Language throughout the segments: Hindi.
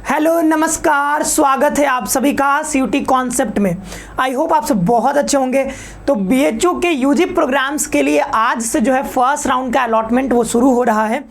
हेलो नमस्कार, स्वागत है आप सभी का सीयूटी कॉन्सेप्ट में। आई होप आप सब बहुत अच्छे होंगे। तो बीएचयू के यूजी प्रोग्राम्स के लिए आज से जो है फर्स्ट राउंड का अलॉटमेंट वो शुरू हो रहा है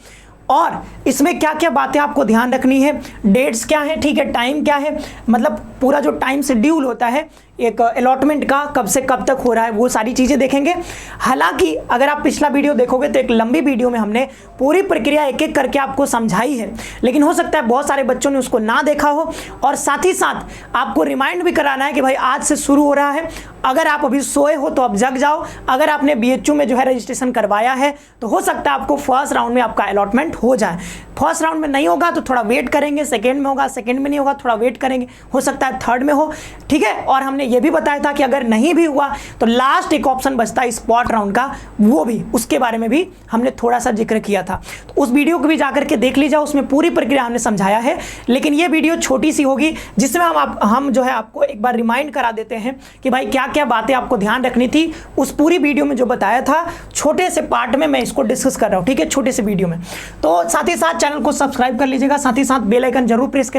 और इसमें क्या क्या बातें आपको ध्यान रखनी है, डेट्स क्या है, ठीक है, टाइम क्या है, मतलब पूरा जो टाइम शेड्यूल होता है एक अलॉटमेंट का कब से कब तक हो रहा है, वो सारी चीज़ें देखेंगे। हालांकि अगर आप पिछला वीडियो देखोगे तो एक लंबी वीडियो में हमने पूरी प्रक्रिया एक एक करके आपको समझाई है, लेकिन हो सकता है बहुत सारे बच्चों ने उसको ना देखा हो और साथ ही साथ आपको रिमाइंड भी कराना है कि भाई आज से शुरू हो रहा है। अगर आप अभी सोए हो तो अब जग जाओ। अगर आपने बीएचयू में जो है रजिस्ट्रेशन करवाया है तो हो सकता है आपको फर्स्ट राउंड में आपका अलॉटमेंट हो जाए। फर्स्ट राउंड में नहीं होगा तो थोड़ा वेट करेंगे, सेकेंड में होगा, सेकेंड में नहीं होगा थोड़ा वेट करेंगे, हो सकता है थर्ड में हो, ठीक है। और हमने ये भी बताया था कि अगर नहीं भी हुआ तो लास्ट एक ऑप्शन बचता है स्पॉट राउंड का, वो भी उसके बारे में भी हमने थोड़ा सा जिक्र किया था। तो उस वीडियो को भी जाकर के देख लीजिए, उसमें पूरी प्रक्रिया हमने समझाया है। लेकिन ये वीडियो छोटी सी होगी जिसमें हम जो है आपको एक बार रिमाइंड करा देते हैं कि भाई क्या क्या बातें आपको ध्यान रखनी थी। उस पूरी वीडियो में जो बताया था छोटे से पार्ट में मैं इसको डिस्कस कर रहा हूँ, ठीक है, छोटे से वीडियो में। तो साथ ही साथ चैनल को सब्सक्राइब कर लीजिएगा, साथ ही साथ बेल आइकन जरूर प्रेस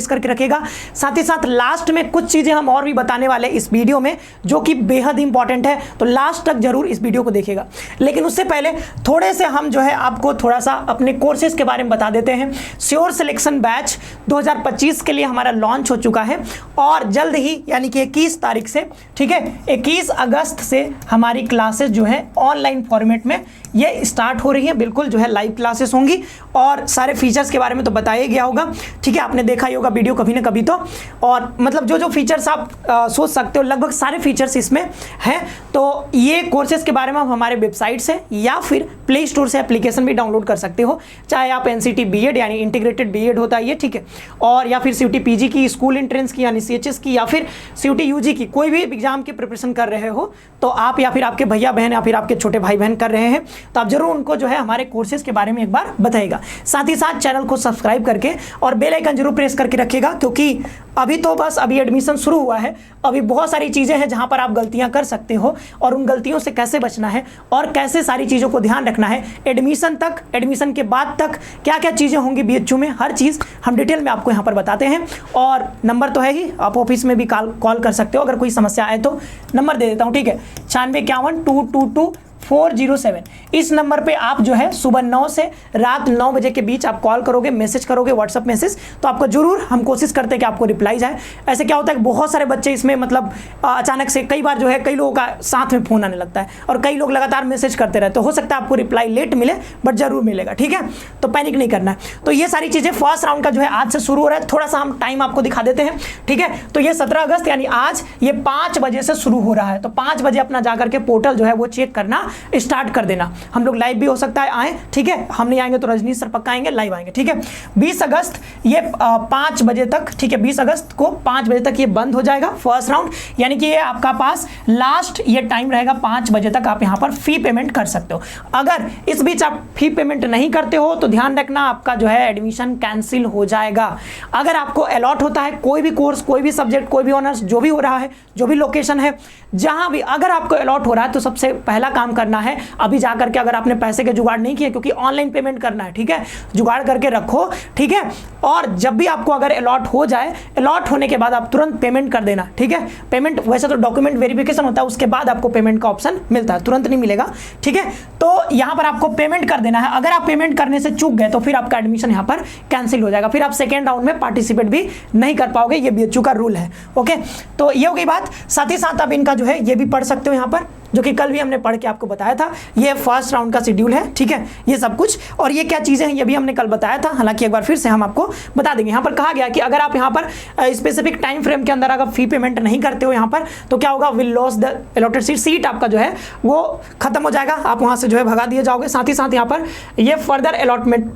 करके रखिएगा। साथ ही साथ लास्ट में कुछ चीजें हम और भी बताने वाले इस वीडियो में जो कि बेहद इंपॉर्टेंट है, तो लास्ट तक जरूर इस वीडियो को देखिएगा। लेकिन उससे पहले थोड़े से हम जो है आपको थोड़ा सा अपने कोर्सेज के बारे में बता देते हैं। श्योर सिलेक्शन बैच 2025 के लिए हमारा लॉन्च हो चुका है और जल्द ही यानी कि 21 तारीख से, ठीक है, 21 अगस्त से हमारी क्लासेस जो है ऑनलाइन फॉर्मेट में ये स्टार्ट हो रही है। बिल्कुल जो है लाइव क्लासेस होंगी और सारे फीचर्स के बारे में तो बताया गया होगा, ठीक है, आपने देखा ही होगा वीडियो कभी ना कभी तो। और मतलब जो जो फीचर्स आप सोच सकते हो लगभग सारे फीचर्स इसमें हैं। तो ये कोर्सेज के बारे में आप हमारे वेबसाइट से या फिर प्ले स्टोर से एप्लीकेशन भी डाउनलोड कर सकते हो, चाहे आप एनसीटी बीएड यानी इंटीग्रेटेड बीएड होता है ये, ठीक है, और या फिर सीयूटी पीजी की, स्कूल एंट्रेंस की यानी सीएचएस की, या फिर सीयूटी यूजी की, कोई भी एग्जाम की प्रिपरेशन कर रहे हो तो आप या फिर आपके भैया बहन या फिर आपके छोटे भाई बहन कर रहे हैं तो आप जरूर उनको जो है हमारे कोर्सेज के बारे में एक बार बताइएगा। साथ ही साथ चैनल को सब्सक्राइब करके और बेल आइकन जरूर प्रेस करके रखिएगा, क्योंकि अभी एडमिशन शुरू हुआ है, अभी बहुत सारी चीज़ें हैं जहां पर आप गलतियां कर सकते हो और उन गलतियों से कैसे बचना है और कैसे सारी चीज़ों को ध्यान रखना है एडमिशन तक, एडमिशन के बाद तक क्या क्या चीज़ें होंगी बीएचयू में, हर चीज़ हम डिटेल में आपको यहाँ पर बताते हैं। और नंबर तो है ही, आप ऑफिस में भी कॉल कर सकते हो अगर कोई समस्या आए तो। नंबर दे देता हूँ, ठीक है, 9651222407। इस नंबर पे आप जो है सुबह 9 से रात 9 बजे के बीच आप कॉल करोगे, मैसेज करोगे, व्हाट्सअप मैसेज, तो आपको जरूर हम कोशिश करते हैं कि आपको रिप्लाई जाए। ऐसे क्या होता है कि बहुत सारे बच्चे इसमें मतलब अचानक से कई बार जो है कई लोगों का साथ में फ़ोन आने लगता है और कई लोग लगातार मैसेज करते रहते, तो हो सकता है आपको रिप्लाई लेट मिले बट जरूर मिलेगा, ठीक है, तो पैनिक नहीं करना है। तो ये सारी चीज़ें फर्स्ट राउंड का जो है आज से शुरू हो रहा है। थोड़ा सा हम टाइम आपको दिखा देते हैं, ठीक है। तो ये 17 अगस्त यानी आज ये 5 बजे से शुरू हो रहा है, तो 5 बजे अपना जाकर के पोर्टल जो है वो चेक करना स्टार्ट कर देना। हम लोग लाइव भी हो सकता है आए, ठीक है, हम नहीं आएंगे तो रजनीश सर पक्का आएंगे, लाइव आएंगे, ठीक है। 20 अगस्त ये 5 बजे तक, ठीक है, 20 अगस्त को 5 बजे तक ये बंद हो जाएगा फर्स्ट राउंड, यानी कि ये आपका पास लास्ट ये टाइम रहेगा 5 बजे तक आप यहाँ पर फी पेमेंट कर सकते हो। अगर इस बीच आप फी पेमेंट नहीं करते हो तो ध्यान रखना आपका जो है एडमिशन कैंसिल हो जाएगा। अगर आपको अलॉट होता है कोई भी कोर्स, कोई भी सब्जेक्ट, कोई भी ऑनर्स, जो भी हो रहा है, जो भी लोकेशन है, जहां भी अगर आपको अलॉट हो रहा है तो सबसे पहला काम करना है अभी जाकर के, अगर आपने पैसे के जुगाड़ नहीं किए क्योंकि ऑनलाइन पेमेंट करना है, ठीक है, जुगाड़ करके रखो, ठीक है। और जब भी आपको अगर अलॉट हो जाए, अलॉट होने के बाद आप तुरंत पेमेंट कर देना, ठीक है। पेमेंट वैसे तो डॉक्यूमेंट वेरिफिकेशन होता है, उसके बाद आपको पेमेंट का ऑप्शन मिलता है, तुरंत नहीं मिलेगा, ठीक है। तो यहां पर आपको पेमेंट कर देना है। अगर आप पेमेंट करने से चूक गए तो फिर आपका एडमिशन यहां पर कैंसिल हो जाएगा, फिर आप सेकेंड राउंड में पार्टिसिपेट भी नहीं कर पाओगे, ये बीएचयू का रूल है, ओके। तो ये हो गई बात। साथ ही साथ आप इनका जो है ये भी पढ़ सकते हो यहाँ पर, जो कि कल भी हमने पढ़ के आपको बताया था। ये फर्स्ट राउंड का शेड्यूल है, ठीक है, ये सब कुछ, और ये क्या चीज़ें हैं ये भी हमने कल बताया था। हालांकि एक बार फिर से हम आपको बता देंगे। यहाँ पर कहा गया कि अगर आप यहाँ पर स्पेसिफिक टाइम फ्रेम के अंदर अगर फी पेमेंट नहीं करते हो यहाँ पर तो क्या होगा, will loss the allotted seat आपका जो है वो खत्म हो जाएगा, आप वहाँ से जो है भगा दिए जाओगे। साथ ही साथ यहाँ पर ये फर्दर अलॉटमेंट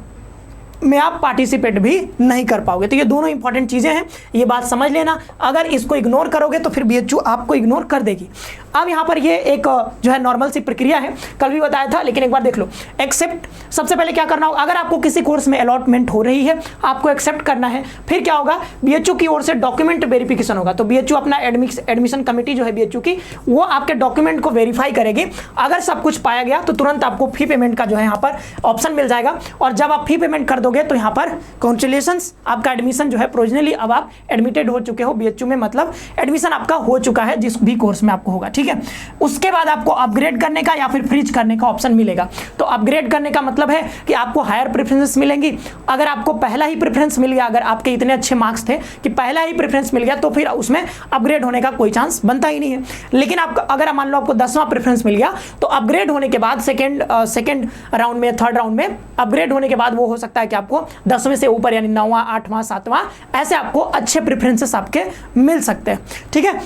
में आप पार्टिसिपेट भी नहीं कर पाओगे। तो ये दोनों इंपॉर्टेंट चीज़ें हैं, ये बात समझ लेना। अगर इसको इग्नोर करोगे तो फिर बीएचयू आपको इग्नोर कर देगी। अब यहाँ पर ये एक जो है नॉर्मल सी प्रक्रिया है, कल भी बताया था, लेकिन एक बार देख लो। एक्सेप्ट, सबसे पहले क्या करना होगा, अगर आपको किसी कोर्स में अलॉटमेंट हो रही है आपको एक्सेप्ट करना है। फिर क्या होगा, बीएचयू की ओर से डॉक्यूमेंट वेरिफिकेशन होगा। तो बीएचयू अपना एडमिशन कमेटी जो है बीएचयू की, वो आपके डॉक्यूमेंट को वेरीफाई करेगी। अगर सब कुछ पाया गया तो तुरंत आपको फी पेमेंट का जो है यहाँ पर ऑप्शन मिल जाएगा। और जब आप फी पेमेंट कर दोगे करोगे तो यहाँ पर कॉन्ग्रेचुलेशंस, आपका एडमिशन जो है प्रोविजनली अब आप एडमिटेड हो चुके हो बीएचयू में, मतलब एडमिशन आपका हो चुका है जिस भी कोर्स में आपको होगा, ठीक है। उसके बाद आपको अपग्रेड करने का या फिर फ्रीज करने का ऑप्शन मिलेगा। तो अपग्रेड करने का मतलब है कि आपको हायर प्रेफरेंस मिलेंगी। अगर आपको पहला ही प्रेफरेंस मिल गया, अगर आपके इतने अच्छे मार्क्स थे कि पहला ही प्रेफरेंस मिल गया, तो फिर उसमें अपग्रेड होने का कोई चांस बनता ही नहीं है। लेकिन आप अगर मान लो आपको 10वां प्रेफरेंस मिल गया, तो अपग्रेड होने के बाद सेकंड राउंड में, थर्ड राउंड में अपग्रेड होने के बाद वो हो सकता है कि आपको 10वें से ऊपर यानी 9वां, 8वां, 7वां ऐसे आपको अच्छे प्रेफरेंसेस आपके मिल सकते हैं, ठीक है।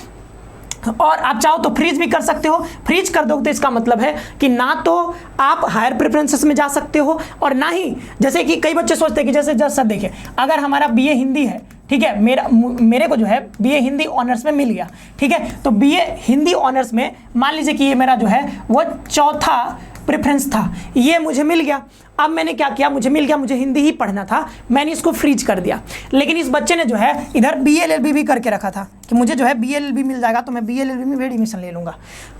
और आप चाहो तो फ्रीज भी कर सकते हो। फ्रीज कर दो तो इसका मतलब है कि ना तो आप हायर प्रेफरेंसेस में जा सकते हो और ना ही, जैसे कि कई बच्चे सोचते हैं कि जैसे सर देखिए, अगर हमारा बीए हिंदी है, ठीक है, मेरे को जो है बीए हिंदी ऑनर्स में मिल गया, ठीक है, तो बीए हिंदी ऑनर्स में मान लीजिए कि ये मेरा जो है वो चौथा प्रेफरेंस था, ये मुझे मिल गया। अब मैंने क्या किया, मुझे मिल गया, मुझे हिंदी ही पढ़ना था, मैंने इसको फ्रीज कर दिया। लेकिन इस बच्चे ने जो है इधर बीएलएलबी भी करके रखा था कि मुझे जो है बीएलएलबी मिल जाएगा तो मैं बीएलएलबी में भी एडमिशन ले लूँगा।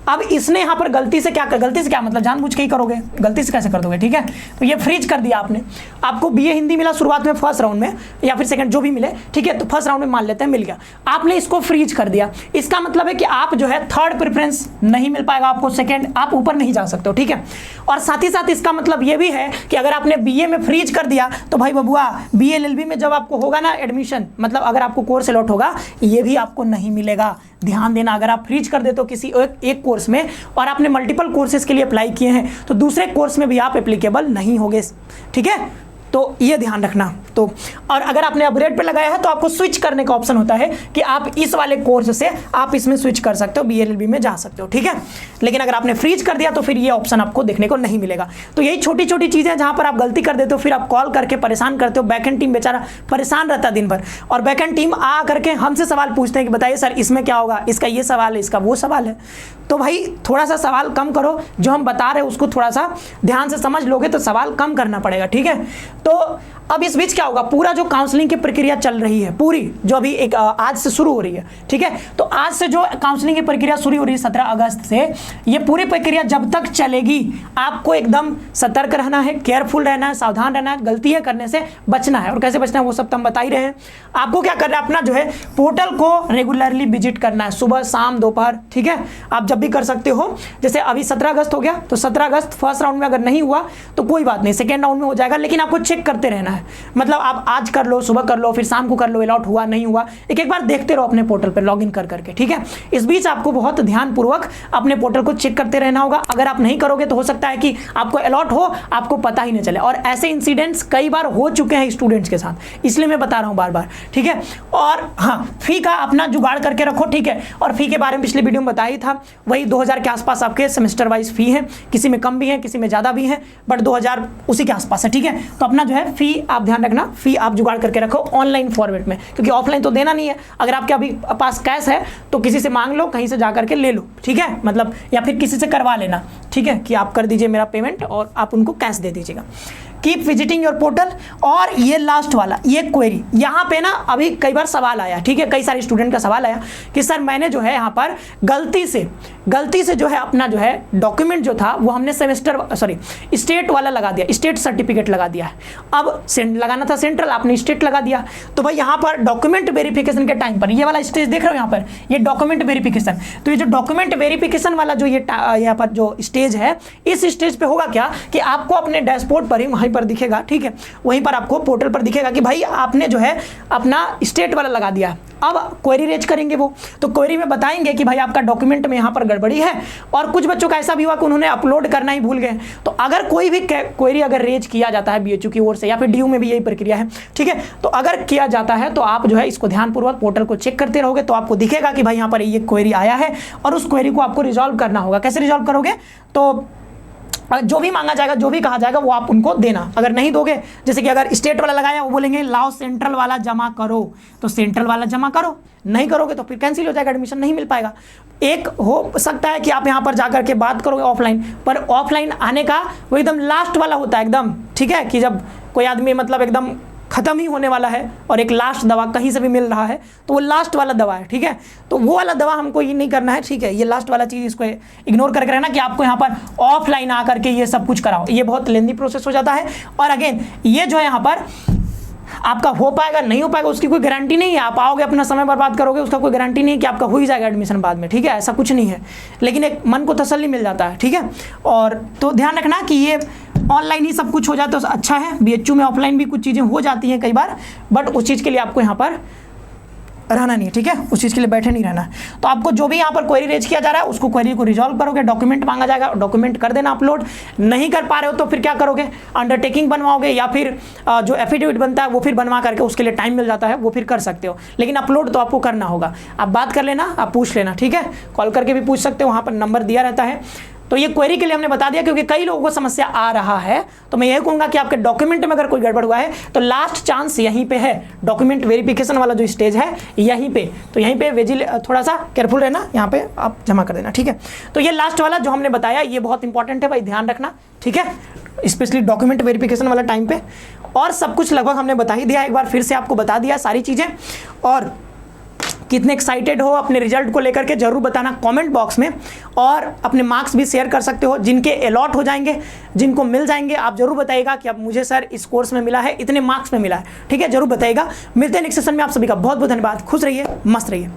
अब इसने यहाँ पर गलती से क्या मतलब जानबूझ के ही करोगे, गलती से कैसे कर दोगे, ठीक है। तो ये फ्रीज कर दिया आपने, आपको बीए हिंदी मिला शुरुआत में फर्स्ट राउंड में या फिर सेकंड जो भी मिले, ठीक है, तो फर्स्ट राउंड में मान लेते हैं मिल गया, आपने इसको फ्रीज कर दिया। इसका मतलब है कि आप जो है थर्ड प्रेफरेंस नहीं मिल पाएगा आपको, सेकेंड आप ऊपर नहीं जा सकते हो, ठीक है। और साथ ही साथ इसका मतलब ये भी है कि अगर आपने बीए में फ्रीज कर दिया तो भाई बबुआ बीएलएलबी में जब आपको होगा ना एडमिशन, मतलब अगर आपको कोर्स अलॉट होगा, ये भी आपको नहीं मिलेगा। ध्यान देना, अगर आप फ्रीज कर दे तो किसी एक कोर्स में और आपने मल्टीपल कोर्सेज के लिए अप्लाई किए हैं तो दूसरे कोर्स में भी आप एप्लीकेबल नहीं होगे, ठीक है। तो ये ध्यान रखना। तो और अगर आपने अपग्रेड पे लगाया है तो आपको स्विच करने का ऑप्शन होता है कि आप इस वाले कोर्स से आप इसमें स्विच कर सकते हो, बीएलएलबी में जा सकते हो, ठीक है। लेकिन अगर आपने फ्रीज कर दिया तो फिर ये ऑप्शन आपको देखने को नहीं मिलेगा। तो यही छोटी छोटी चीज़ें जहाँ पर आप गलती कर देते हो, फिर आप कॉल करके परेशान करते हो, बैकएंड टीम बेचारा परेशान रहता है दिन भर, और बैकएंड टीम आ करके हमसे सवाल पूछते हैं कि बताइए सर इसमें क्या होगा, इसका ये सवाल है, इसका वो सवाल है। तो भाई थोड़ा सा सवाल कम करो, जो हम बता रहे हैं उसको थोड़ा सा ध्यान से समझ लोगे तो सवाल कम करना पड़ेगा, ठीक है। तो अब इस बीच क्या होगा, पूरा जो काउंसलिंग की प्रक्रिया चल रही है पूरी, जो अभी एक आज से शुरू हो रही है, ठीक है। तो आज से जो काउंसलिंग की प्रक्रिया शुरू हो रही है 17 अगस्त से, ये पूरी प्रक्रिया जब तक चलेगी आपको एकदम सतर्क रहना है, केयरफुल रहना है, सावधान रहना है, गलतियां करने से बचना है। और कैसे बचना है वो सब तो हम बता ही रहे हैं। आपको क्या करना है, अपना जो है पोर्टल को रेगुलरली विजिट करना है, सुबह शाम दोपहर, ठीक है। आप जब भी कर सकते हो, जैसे अभी 17 अगस्त हो गया तो 17 अगस्त फर्स्ट राउंड में अगर नहीं हुआ तो कोई बात नहीं, सेकेंड राउंड में हो जाएगा, लेकिन आपको चेक करते रहना है। मतलब आप आज कर लो, सुबह कर लो, फिर शाम को कर लो, अलॉट हुआ नहीं हुआ, एक बार देखते रहो अपने पोर्टल पर लॉगिन कर करके, ठीक है। इस बीच आपको बहुत ध्यानपूर्वक अपने पोर्टल को चेक करते रहना होगा। अगर आप नहीं करोगे तो हो सकता है कि आपको अलॉट हो, आपको पता ही नहीं चले। और ऐसे इंसिडेंट्स कई बार हो चुके हैं स्टूडेंट्स के साथ, इसलिए मैं बता रहा हूं बार बार, ठीक है। और हाँ, फी का अपना जुगाड़ करके रखो, ठीक है। और फी के बारे में पिछले वीडियो में बताया ही था, वही 2000 के आसपास आपके सेमेस्टर वाइज फी है, किसी में कम भी है, किसी में ज़्यादा भी है, बट 2000 उसी के आसपास है, ठीक है। तो अपना जो है फी आप ध्यान रखना, फी आप जुगाड़ करके रखो ऑनलाइन फॉर्मेट में, क्योंकि ऑफलाइन तो देना नहीं है। अगर आपके अभी पास कैश है तो किसी से मांग लो, कहीं से जा करके ले लो, ठीक है, मतलब या फिर किसी से करवा लेना, ठीक है, कि आप कर दीजिए मेरा पेमेंट और आप उनको कैश दे दीजिएगा। Keep visiting your portal. और ये लास्ट वाला ये क्वेरी, यहाँ पे ना अभी कई बार सवाल आया, ठीक है, कई सारे स्टूडेंट का सवाल आया कि सर मैंने जो है यहाँ पर गलती से जो है अपना जो है डॉक्यूमेंट जो था वो हमने स्टेट वाला लगा दिया, स्टेट सर्टिफिकेट लगा दिया है। अब लगाना था सेंट्रल, आपने स्टेट लगा दिया। तो भाई यहाँ पर डॉक्यूमेंट वेरिफिकेशन के टाइम पर ये वाला स्टेज देख रहे हो यहाँ पर, ये डॉक्यूमेंट वेरिफिकेशन। तो ये जो डॉक्यूमेंट वेरिफिकेशन वाला जो ये यहाँ पर जो स्टेज है, इस स्टेज पे होगा क्या कि आपको अपने डैशबोर्ड पर ही वहीं पर दिखेगा, ठीक है, वहीं पर आपको पोर्टल पर दिखेगा कि भाई आपने जो है अपना स्टेट वाला लगा दिया। अब क्वेरी रेज करेंगे वो, तो क्वेरी में बताएंगे कि भाई आपका डॉक्यूमेंट में यहाँ पर गड़बड़ी है। और कुछ बच्चों का ऐसा भी हुआ कि उन्होंने अपलोड करना ही भूल गए। तो अगर कोई भी क्वेरी अगर रेज किया जाता है बीएचयू की ओर से, या फिर डीयू में भी यही प्रक्रिया है, ठीक है, तो अगर किया जाता है तो आप जो है इसको ध्यानपूर्वक पोर्टल को चेक करते रहोगे तो आपको दिखेगा कि भाई यहाँ पर ये क्वेरी आया है और उस क्वेरी को आपको रिजॉल्व करना होगा। कैसे रिजॉल्व करोगे, तो जो भी मांगा जाएगा, जो भी कहा जाएगा वो आप उनको देना। अगर नहीं दोगे, जैसे कि अगर स्टेट वाला लगाया वो बोलेंगे लाओ सेंट्रल वाला जमा करो, तो सेंट्रल वाला जमा करो, नहीं करोगे तो फिर कैंसिल हो जाएगा, एडमिशन नहीं मिल पाएगा। एक हो सकता है कि आप यहाँ पर जाकर के बात करोगे ऑफलाइन, पर ऑफलाइन आने का वो एकदम लास्ट वाला होता है एकदम, ठीक है, कि जब कोई आदमी मतलब एकदम ख़त्म ही होने वाला है और एक लास्ट दवा कहीं से भी मिल रहा है तो वो लास्ट वाला दवा है, ठीक है। तो वो वाला दवा हमको ये नहीं करना है, ठीक है। ये लास्ट वाला चीज़ इसको इग्नोर करके रहना कि आपको यहाँ पर ऑफलाइन आकर के ये सब कुछ कराओ, ये बहुत लेंदी प्रोसेस हो जाता है। और अगेन ये जो है यहाँ पर आपका हो पाएगा नहीं हो पाएगा उसकी कोई गारंटी नहीं है। आप आओगे अपना समय बर्बाद करोगे, उसका कोई गारंटी नहीं है कि आपका हो ही जाएगा एडमिशन बाद में, ठीक है, ऐसा कुछ नहीं है। लेकिन एक मन को तसल्ली मिल जाता है, ठीक है। और तो ध्यान रखना कि ये ऑनलाइन ही सब कुछ हो जाता है तो अच्छा है। बीएचयू में ऑफलाइन भी कुछ चीज़ें हो जाती हैं कई बार, बट उस चीज़ के लिए आपको यहाँ पर रहना नहीं है, ठीक है, उस चीज़ के लिए बैठे नहीं रहना है। तो आपको जो भी यहाँ पर क्वेरी रेज किया जा रहा है उसको क्वेरी को रिजॉल्व करोगे, डॉक्यूमेंट मांगा जाएगा, डॉक्यूमेंट कर देना अपलोड। नहीं कर पा रहे हो तो फिर क्या करोगे, अंडरटेकिंग बनवाओगे या फिर जो एफिडेविट बनता है वो फिर बनवा करके, उसके लिए टाइम मिल जाता है, वो फिर कर सकते हो। लेकिन अपलोड तो आपको करना होगा। आप बात कर लेना, आप पूछ लेना, ठीक है, कॉल करके भी पूछ सकते हो, वहाँ पर नंबर दिया रहता है। तो ये क्वेरी के लिए हमने बता दिया क्योंकि कई लोगों को समस्या आ रहा है। तो मैं यही कहूँगा कि आपके डॉक्यूमेंट में अगर कोई गड़बड़ हुआ है तो लास्ट चांस यहीं पे है, डॉक्यूमेंट वेरिफिकेशन वाला जो स्टेज है यहीं पे। तो यहीं पे थोड़ा सा केयरफुल रहना, यहाँ पे आप जमा कर देना, ठीक है। तो ये लास्ट वाला जो हमने बताया ये बहुत इंपॉर्टेंट है भाई, ध्यान रखना, ठीक है, स्पेशली डॉक्यूमेंट वेरिफिकेशन वाला टाइम पे। और सब कुछ लगभग हमने बता ही दिया, एक बार फिर से आपको बता दिया सारी चीज़ें। और कितने एक्साइटेड हो अपने रिजल्ट को लेकर के जरूर बताना कमेंट बॉक्स में। और अपने मार्क्स भी शेयर कर सकते हो, जिनके अलॉट हो जाएंगे, जिनको मिल जाएंगे, आप जरूर बताइएगा कि अब मुझे सर इस कोर्स में मिला है, इतने मार्क्स में मिला है, ठीक है, जरूर बताइएगा। मिलते हैं नेक्स्ट सेशन में, आप सभी का बहुत बहुत धन्यवाद। खुश रहिए, मस्त रहिए।